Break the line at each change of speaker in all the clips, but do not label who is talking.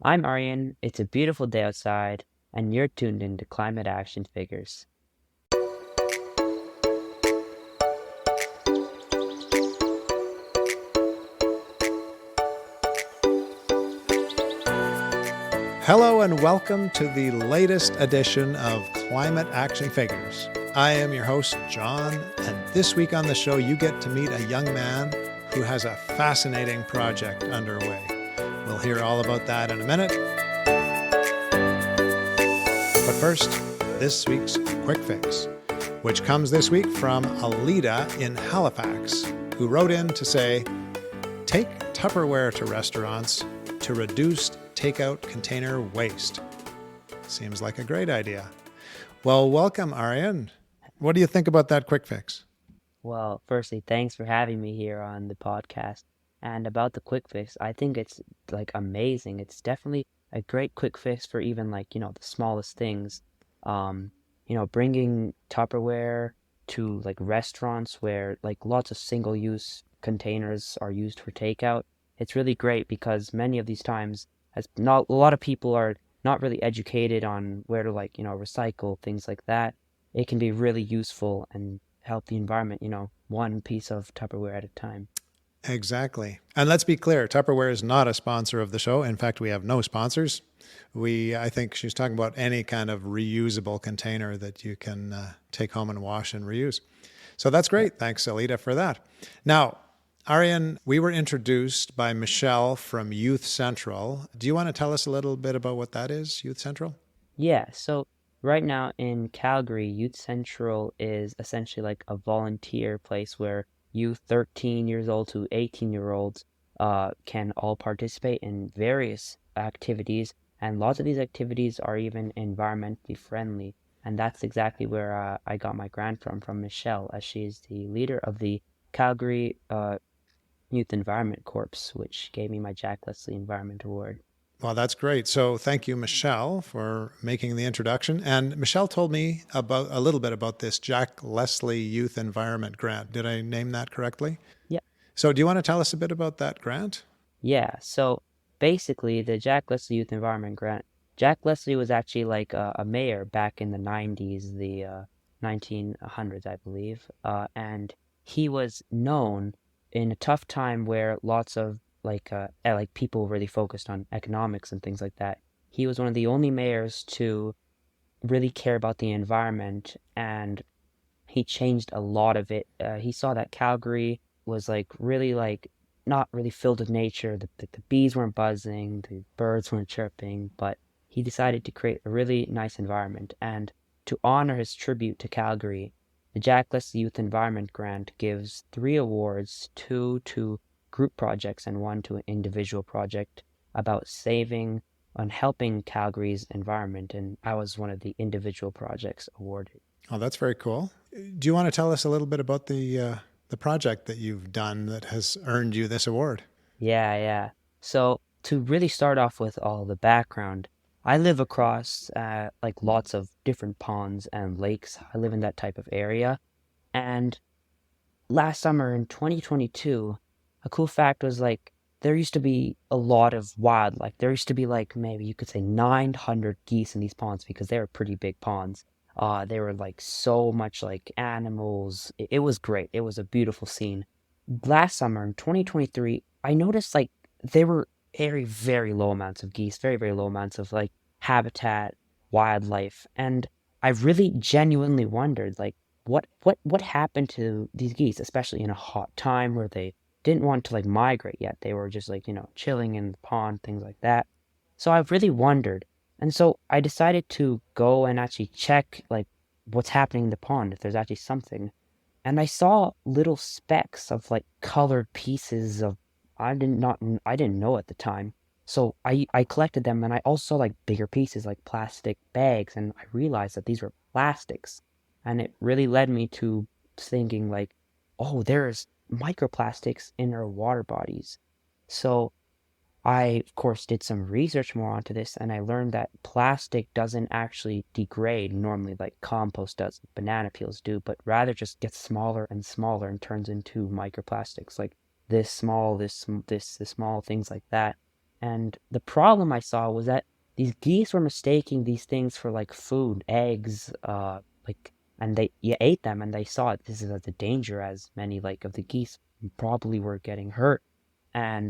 I'm Aryan. It's a beautiful day outside, and you're tuned into Climate Action Figures.
Hello and welcome to the latest edition of Climate Action Figures. I am your host, John, and this week on the show you get to meet a young man who has a fascinating project underway. We'll hear all about that in a minute. But first, this week's Quick Fix, which comes this week from Alida in Halifax, who wrote in to say, take Tupperware to restaurants to reduce takeout container waste. Seems like a great idea. Well, welcome, Aryan. What do you think about that quick fix?
Well, firstly, thanks for having me here on the podcast. And about the quick fix, I think it's amazing. It's definitely a great quick fix for even the smallest things. Bringing Tupperware to restaurants where lots of single-use containers are used for takeout. It's really great because many of these times, as not a lot of people are not really educated on where to recycle things like that. It can be really useful and help the environment, one piece of Tupperware at a time.
Exactly. And let's be clear, Tupperware is not a sponsor of the show. In fact, we have no sponsors. I think she's talking about any kind of reusable container that you can take home and wash and reuse. So that's
Yeah.
great. Thanks, Alita, for that. Now, Aryan, we were introduced by Michelle from Youth Central. Do you want to tell us a little bit about what that is, Youth Central?
Yeah, so right now in Calgary, Youth Central is essentially like a volunteer place where youth 13 years old to 18-year-olds can all participate in various activities, and lots of these activities are even environmentally friendly. And that's exactly where I got my grant from Michelle, as she's the leader of the Calgary Youth Environment Corps, which gave me my Jack Leslie Environment Award.
Well, that's great. So thank you, Michelle, for making the introduction. And Michelle told me about a little bit about this Jack Leslie Youth Environment Grant. Did I name that correctly?
Yeah.
So do you want to tell us a bit about that grant?
Yeah, so basically, the Jack Leslie Youth Environment Grant. Jack Leslie was actually like a mayor back in the 90s, the 1900s, I believe. And he was known in a tough time where lots of people really focused on economics and things like that. He was one of the only mayors to really care about the environment, and he changed a lot of it. He saw that Calgary was really not really filled with nature. The bees weren't buzzing, the birds weren't chirping, but he decided to create a really nice environment. And to honor his tribute to Calgary, the Jack Leslie Youth Environment Grant gives 3 awards, two to group projects and one to an individual project about saving and helping Calgary's environment. And I was one of the individual projects awarded.
Oh, that's very cool. Do you want to tell us a little bit about the project that you've done that has earned you this award?
Yeah. So to really start off with all the background, I live across lots of different ponds and lakes. I live in that type of area. And last summer in 2022, a cool fact was there used to be a lot of wildlife. There used to be maybe you could say 900 geese in these ponds because they were pretty big ponds. They were so much like animals. It was great. It was a beautiful scene. Last summer in 2023, I noticed there were very low amounts of geese, very low amounts of habitat, wildlife, and I really genuinely wondered what happened to these geese, especially in a hot time where they didn't want to migrate yet. They were just chilling in the pond, things like that. So I really wondered. And so I decided to go and actually check what's happening in the pond, if there's actually something. And I saw little specks of colored pieces of I didn't know at the time. So I collected them, and I also saw bigger pieces like plastic bags, and I realized that these were plastics. And it really led me to thinking oh, there's microplastics in our water bodies. So I, of course, did some research more onto this, and I learned that plastic doesn't actually degrade normally like compost does, banana peels do, but rather just gets smaller and smaller and turns into microplastics, like this small, this small, things like that. And the problem I saw was that these geese were mistaking these things for like food, eggs, like, and they you ate them and they saw it. This is as a danger as many like of the geese probably were getting hurt and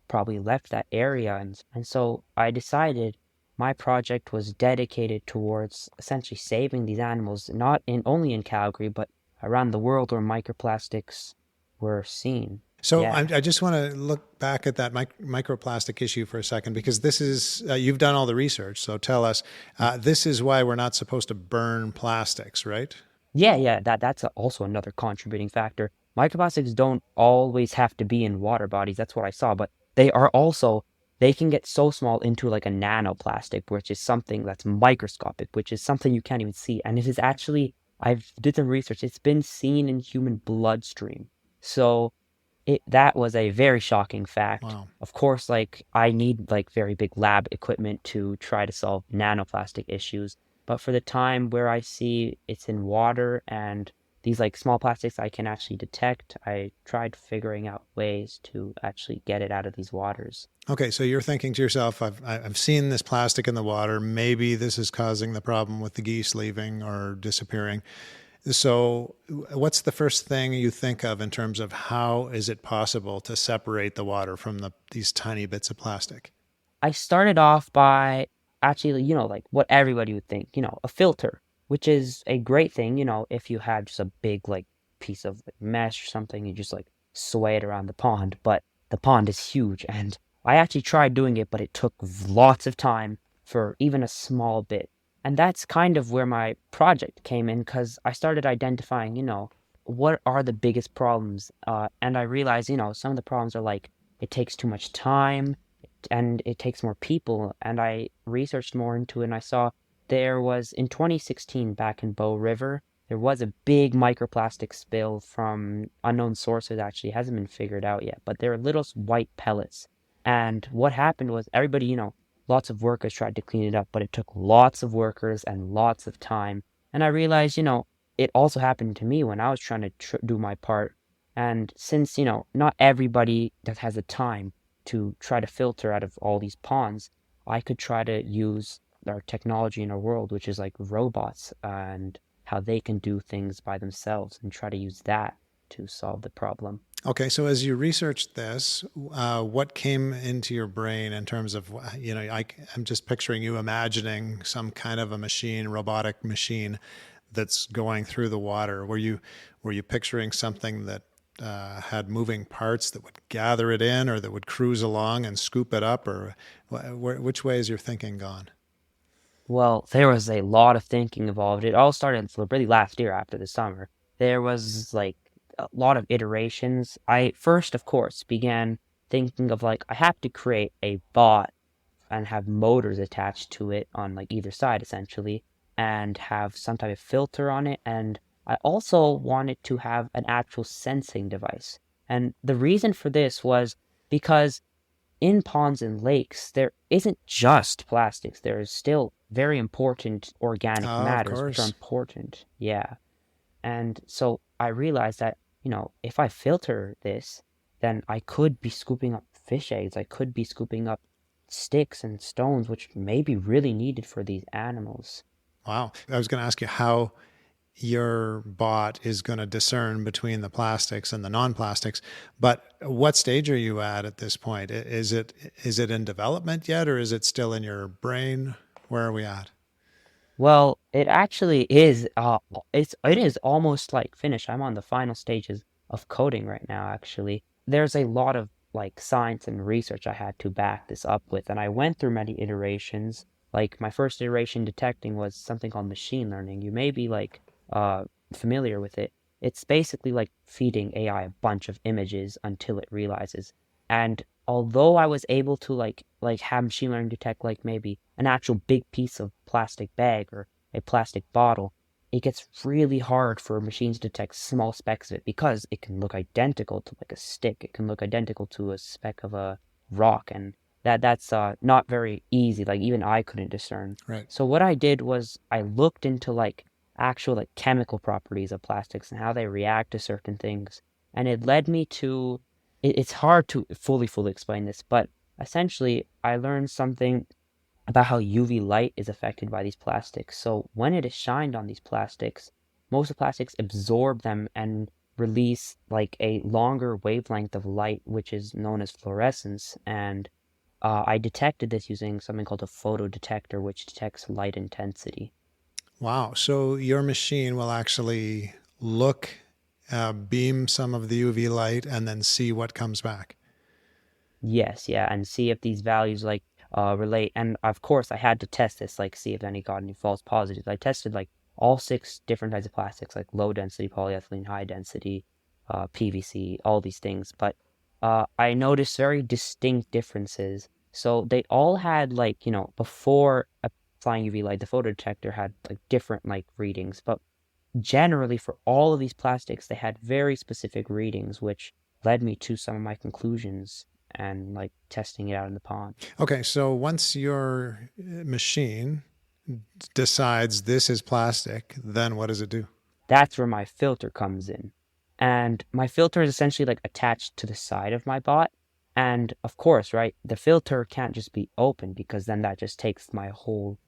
probably left that area. And so I decided my project was dedicated towards essentially saving these animals, not in only in Calgary, but around the world where microplastics were seen.
So
Yeah.
I just want to look back at that microplastic issue for a second, because this is, you've done all the research. So tell us, this is why we're not supposed to burn plastics, right?
Yeah, that's also another contributing factor. Microplastics don't always have to be in water bodies. That's what I saw, but they can get so small into like a nanoplastic, which is something that's microscopic, which is something you can't even see. And it is actually, I've did some research. It's been seen in human bloodstream. So that was a very shocking fact.
Wow.
Of course, like I need like very big lab equipment to try to solve nanoplastic issues, but for the time where I see it's in water and these like small plastics I can actually detect, I tried figuring out ways to actually get it out of these waters.
Okay, so you're thinking to yourself, I've seen this plastic in the water. Maybe this is causing the problem with the geese leaving or disappearing. So, what's the first thing you think of in terms of how is it possible to separate the water from these tiny bits of plastic?
I started off by actually, like what everybody would think, a filter, which is a great thing, if you had just a big like piece of like, mesh or something, you just like sway it around the pond. But the pond is huge, and I actually tried doing it, but it took lots of time for even a small bit. And that's kind of where my project came in because I started identifying, what are the biggest problems? And I realized, some of the problems are like it takes too much time and it takes more people. And I researched more into it and I saw there was in 2016 back in Bow River, there was a big microplastic spill from unknown sources. Actually, it hasn't been figured out yet, but there are little white pellets. And what happened was everybody, lots of workers tried to clean it up, but it took lots of workers and lots of time. And I realized, it also happened to me when I was trying to do my part. And since, not everybody that has the time to try to filter out of all these ponds, I could try to use our technology in our world, which is like robots and how they can do things by themselves and try to use that to solve the problem.
Okay, so as you researched this, what came into your brain in terms of, I'm just picturing you imagining some kind of a machine, robotic machine that's going through the water. Were you picturing something that had moving parts that would gather it in, or that would cruise along and scoop it up, or which way is your thinking gone?
Well, there was a lot of thinking involved. It all started really last year after the summer. There was like a lot of iterations. I first, of course, began thinking of like I have to create a bot and have motors attached to it on like either side essentially and have some type of filter on it. And I also wanted to have an actual sensing device. And the reason for this was because in ponds and lakes, there isn't just plastics. There is still very important organic
Oh, of
matters, which are
course.
important. Yeah. And so I realized that, if I filter this, then I could be scooping up fish eggs. I could be scooping up sticks and stones, which may be really needed for these animals.
Wow. I was going to ask you how your bot is going to discern between the plastics and the non-plastics, but what stage are you at this point? Is it in development yet, or is it still in your brain? Where are we at?
Well, it actually is, it is almost like finished. I'm on the final stages of coding right now, actually. There's a lot of like science and research I had to back this up with, and I went through many iterations. Like my first iteration detecting was something called machine learning. You may be like uh familiar with it. It's basically like feeding AI a bunch of images until it realizes. And although I was able to like have machine learning detect like maybe an actual big piece of plastic bag or a plastic bottle, it gets really hard for machines to detect small specks of it because it can look identical to like a stick. It can look identical to a speck of a rock, and that's not very easy. Like even I couldn't discern.
Right.
So what I did was I looked into like actual like chemical properties of plastics and how they react to certain things, and it led me to it's hard to fully explain this, but essentially I learned something about how UV light is affected by these plastics. So when it is shined on these plastics, most of the plastics absorb them and release like a longer wavelength of light, which is known as fluorescence. And I detected this using something called a photodetector, which detects light intensity.
Wow. So your machine will actually look, beam some of the UV light, and then see what comes back.
Yes, yeah, and see if these values like relate. And of course, I had to test this, like see if any got any false positives. I tested like all six different types of plastics, like low density polyethylene, high density, PVC, all these things. But I noticed very distinct differences. So they all had like, before applying UV light, the photodetector had like different like readings, but generally for all of these plastics, they had very specific readings, which led me to some of my conclusions and like testing it out in the pond.
Okay. So once your machine decides this is plastic, then what does it do?
That's where my filter comes in. And my filter is essentially like attached to the side of my bot. And of course, right, the filter can't just be open because then that just takes my whole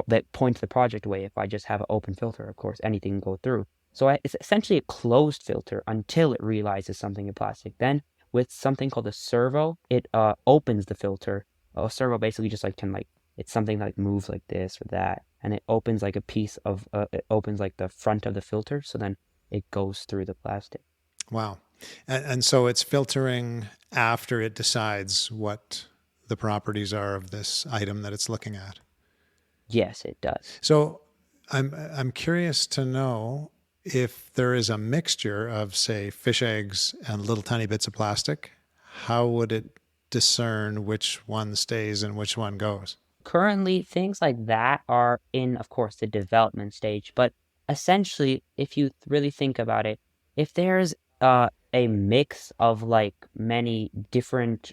that point of the project away. If I just have an open filter, of course, anything can go through. So it's essentially a closed filter until it realizes something in plastic. Then with something called a servo, it opens the filter. A servo basically just like can like it's something that like moves like this or that, and it opens like a piece of it opens like the front of the filter, so then it goes through the plastic.
Wow. And so it's filtering after it decides what the properties are of this item that it's looking at.
Yes, it does.
So I'm curious to know if there is a mixture of, say, fish eggs and little tiny bits of plastic, how would it discern which one stays and which one goes?
Currently, things like that are in, of course, the development stage, but essentially, if you really think about it, if there's a mix of like many different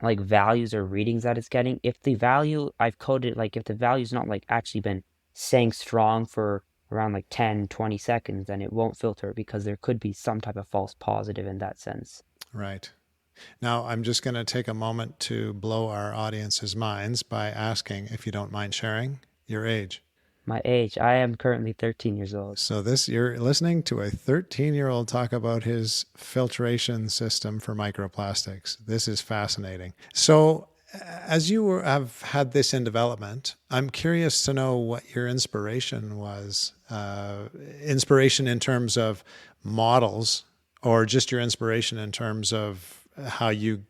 like values or readings that it's getting, if the value I've coded, like if the value's not like actually been staying strong for around like 10, 20 seconds, then it won't filter because there could be some type of false positive in that sense.
Right. Now, I'm just going to take a moment to blow our audience's minds by asking, if you don't mind sharing, your age.
My age, I am currently 13 years old.
So this you're listening to a 13-year-old talk about his filtration system for microplastics. This is fascinating. So as you have had this in development, I'm curious to know what your inspiration was. Inspiration in terms of models, or just your inspiration in terms of how you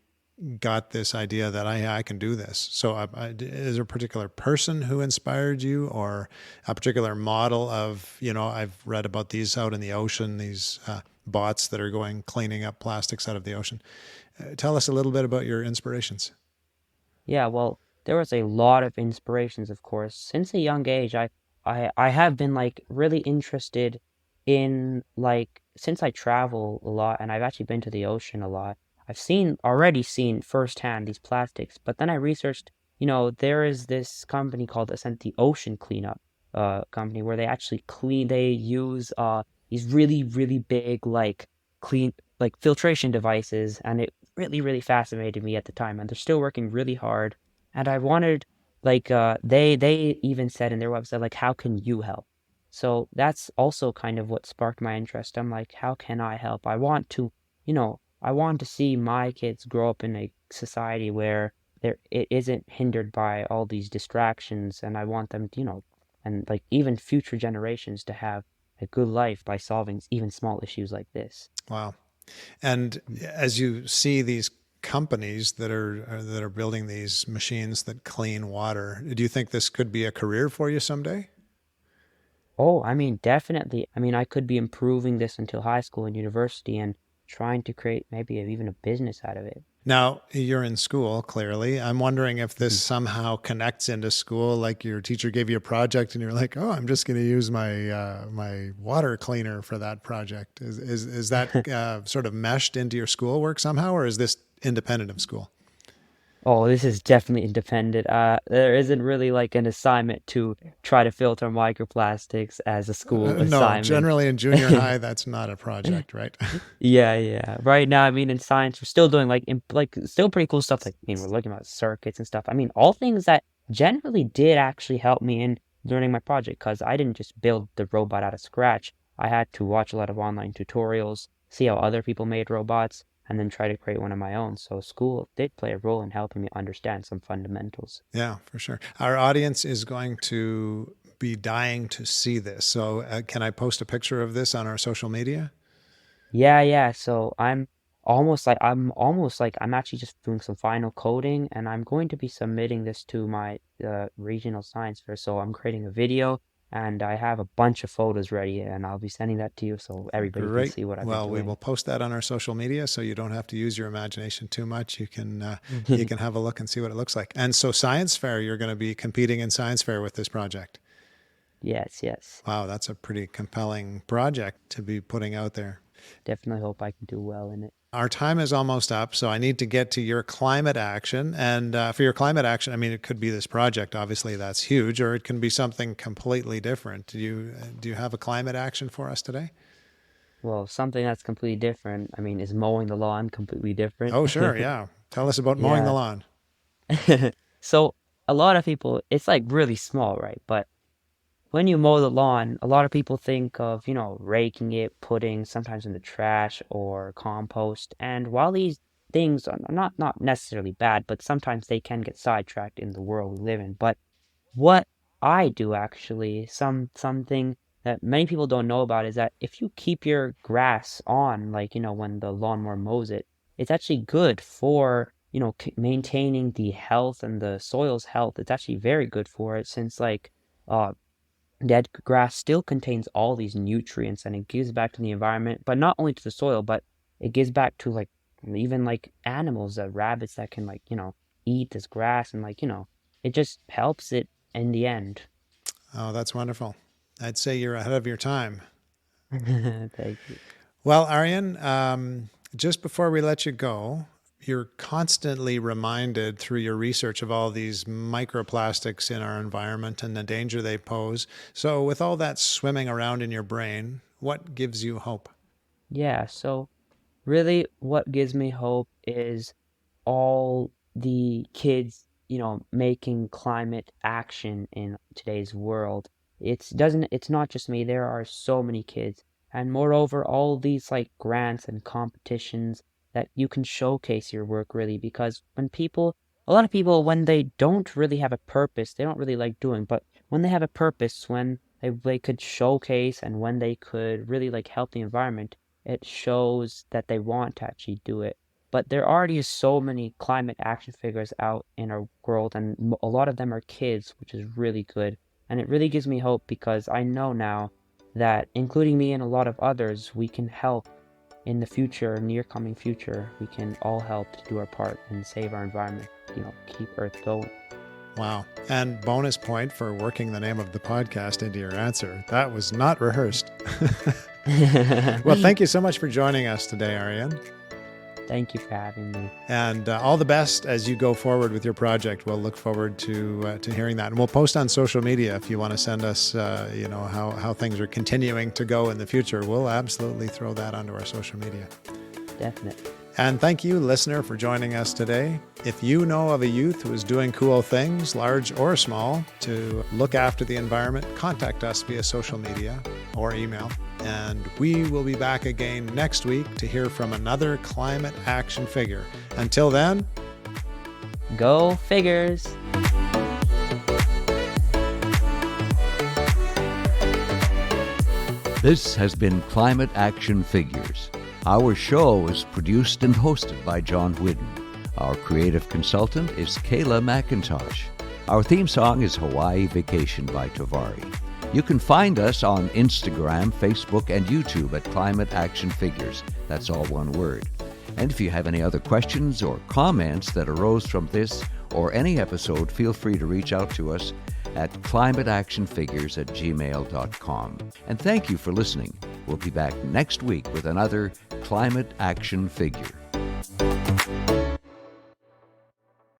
got this idea that I can do this. So is there a particular person who inspired you, or a particular model of, I've read about these out in the ocean, these bots that are going cleaning up plastics out of the ocean. Tell us a little bit about your inspirations.
Yeah, well, there was a lot of inspirations, of course. Since a young age, I have been like really interested in like since I travel a lot and I've actually been to the ocean a lot. Already seen firsthand these plastics, but then I researched, there is this company called the Ocean Cleanup company where they actually they use these really, really big like clean like filtration devices, and it really, really fascinated me at the time, and they're still working really hard. And I wanted like they even said in their website like how can you help? So that's also kind of what sparked my interest. I'm like, how can I help? I want to see my kids grow up in a society where it isn't hindered by all these distractions, and I want them, and like even future generations to have a good life by solving even small issues like this.
Wow. And as you see these companies that are building these machines that clean water, do you think this could be a career for you someday?
Oh, I mean, definitely. I mean, I could be improving this until high school and university and trying to create maybe even a business out of it.
Now, you're in school, clearly. I'm wondering if this somehow connects into school, like your teacher gave you a project and you're like, oh, I'm just going to use my water cleaner for that project. Is that sort of meshed into your schoolwork somehow, or is this independent of school?
Oh, this is definitely independent. There isn't really like an assignment to try to filter microplastics as a school
No,
assignment.
generally in junior high, that's not a project, right?
Yeah, yeah. Right now, I mean, in science, we're still doing like still pretty cool stuff. Like, I mean, we're looking at circuits and stuff. I mean, all things that generally did actually help me in learning my project because I didn't just build the robot out of scratch. I had to watch a lot of online tutorials, see how other people made robots, and then try to create one of my own. So school did play a role in helping me understand some fundamentals.
Yeah, for sure. Our audience is going to be dying to see this. So, can I post a picture of this on our social media?
Yeah, yeah. So I'm actually just doing some final coding and I'm going to be submitting this to my regional science fair. So I'm creating a video and I have a bunch of photos ready and I'll be sending that to you so everybody can
Great.
see what I've been
Well, we
doing.
will post that on our social media, so you don't have to use your imagination too much. You can have a look and see what it looks like. And so, science fair, you're going to be competing in science fair with this project.
Yes, yes.
Wow, that's a pretty compelling project to be putting out there.
Definitely hope I can do well in it.
Our time is almost up, so I need to get to your climate action. And for your climate action, I mean, it could be this project. Obviously, that's huge, or it can be something completely different. Do you have a climate action for us today?
Well, something that's completely different, I mean, is mowing the lawn completely different?
Oh, sure, yeah. Tell us about mowing the
Yeah.
lawn.
So a lot of people, it's like really small, right? But when you mow the lawn, a lot of people think of, raking it, putting sometimes in the trash or compost. And while these things are not necessarily bad, but sometimes they can get sidetracked in the world we live in. But what I do actually, something that many people don't know about is that if you keep your grass on, like, when the lawnmower mows it, it's actually good for, maintaining the health and the soil's health. It's actually very good for it since like uh dead grass still contains all these nutrients and it gives back to the environment, but not only to the soil, but it gives back to like even like animals, rabbits that can like, eat this grass and like, it just helps it in the end.
Oh, that's wonderful. I'd say you're ahead of your time.
Thank you.
Well, Aryan, just before we let you go, you're constantly reminded through your research of all these microplastics in our environment and the danger they pose. So, with all that swimming around in your brain, what gives you hope?
Yeah, so really what gives me hope is all the kids, making climate action in today's world. It's not just me. There are so many kids. And moreover, all these like grants and competitions that you can showcase your work really because a lot of people when they don't really have a purpose, they don't really like doing, but when they have a purpose, when they could showcase and when they could really like help the environment, it shows that they want to actually do it. But there already is so many climate action figures out in our world, and a lot of them are kids, which is really good. And it really gives me hope because I know now that, including me and a lot of others, we can help in the future, near coming future. We can all help to do our part and save our environment, keep Earth going.
Wow. And bonus point for working the name of the podcast into your answer. That was not rehearsed. Well, thank you so much for joining us today, Aryan.
Thank you for having me.
And all the best as you go forward with your project. We'll look forward to hearing that. And we'll post on social media if you want to send us, how things are continuing to go in the future. We'll absolutely throw that onto our social media.
Definitely.
And thank you, listener, for joining us today. If you know of a youth who is doing cool things, large or small, to look after the environment, contact us via social media or email. And we will be back again next week to hear from another climate action figure. Until then,
Go figures!
This has been Climate Action Figures. Our show is produced and hosted by John Whidden. Our creative consultant is Kayla McIntosh. Our theme song is Hawaii Vacation by Tavari. You can find us on Instagram, Facebook, and YouTube at Climate Action Figures. That's all one word. And if you have any other questions or comments that arose from this or any episode, feel free to reach out to us at climateactionfigures@gmail.com. And thank you for listening. We'll be back next week with another Climate Action Figure.